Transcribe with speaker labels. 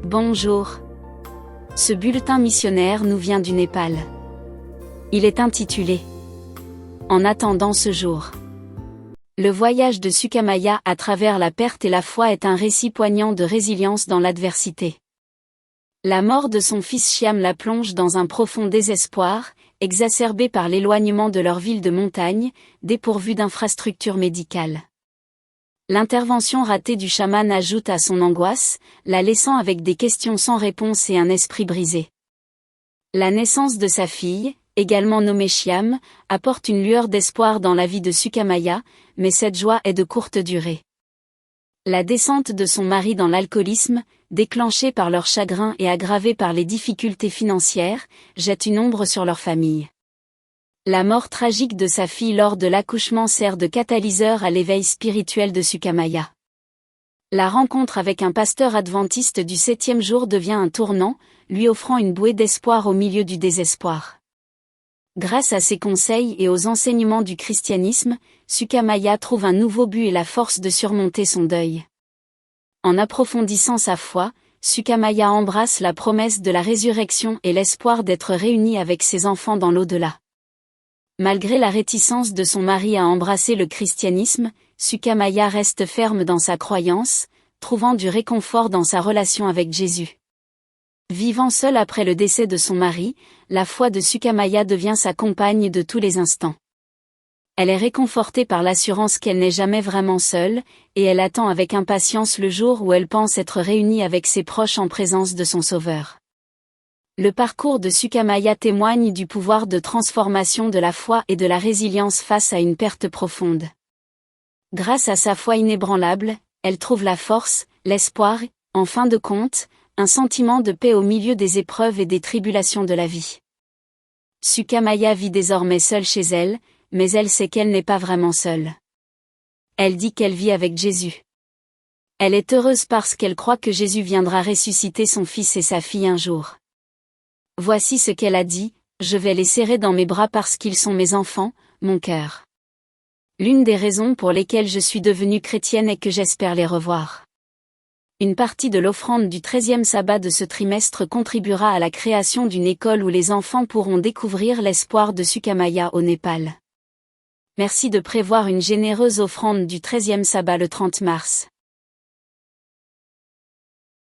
Speaker 1: Bonjour. Ce bulletin missionnaire nous vient du Népal. Il est intitulé « En attendant ce jour ». Le voyage de Sukamaya à travers la perte et la foi est un récit poignant de résilience dans l'adversité. La mort de son fils Shyam la plonge dans un profond désespoir, exacerbé par l'éloignement de leur ville de montagne, dépourvue d'infrastructures médicales. L'intervention ratée du chaman ajoute à son angoisse, la laissant avec des questions sans réponse et un esprit brisé. La naissance de sa fille, également nommée Shyam, apporte une lueur d'espoir dans la vie de Sukamaya, mais cette joie est de courte durée. La descente de son mari dans l'alcoolisme, déclenchée par leur chagrin et aggravée par les difficultés financières, jette une ombre sur leur famille. La mort tragique de sa fille lors de l'accouchement sert de catalyseur à l'éveil spirituel de Sukamaya. La rencontre avec un pasteur adventiste du 7e jour devient un tournant, lui offrant une bouée d'espoir au milieu du désespoir. Grâce à ses conseils et aux enseignements du christianisme, Sukamaya trouve un nouveau but et la force de surmonter son deuil. En approfondissant sa foi, Sukamaya embrasse la promesse de la résurrection et l'espoir d'être réunie avec ses enfants dans l'au-delà. Malgré la réticence de son mari à embrasser le christianisme, Sukamaya reste ferme dans sa croyance, trouvant du réconfort dans sa relation avec Jésus. Vivant seule après le décès de son mari, la foi de Sukamaya devient sa compagne de tous les instants. Elle est réconfortée par l'assurance qu'elle n'est jamais vraiment seule, et elle attend avec impatience le jour où elle pense être réunie avec ses proches en présence de son Sauveur. Le parcours de Sukamaya témoigne du pouvoir de transformation de la foi et de la résilience face à une perte profonde. Grâce à sa foi inébranlable, elle trouve la force, l'espoir, en fin de compte, un sentiment de paix au milieu des épreuves et des tribulations de la vie. Sukamaya vit désormais seule chez elle, mais elle sait qu'elle n'est pas vraiment seule. Elle dit qu'elle vit avec Jésus. Elle est heureuse parce qu'elle croit que Jésus viendra ressusciter son fils et sa fille un jour. Voici ce qu'elle a dit, « Je vais les serrer dans mes bras parce qu'ils sont mes enfants, mon cœur. L'une des raisons pour lesquelles je suis devenue chrétienne est que j'espère les revoir. » Une partie de l'offrande du 13e sabbat de ce trimestre contribuera à la création d'une école où les enfants pourront découvrir l'espoir de Sukamaya au Népal. Merci de prévoir une généreuse offrande du 13e sabbat le 30 mars.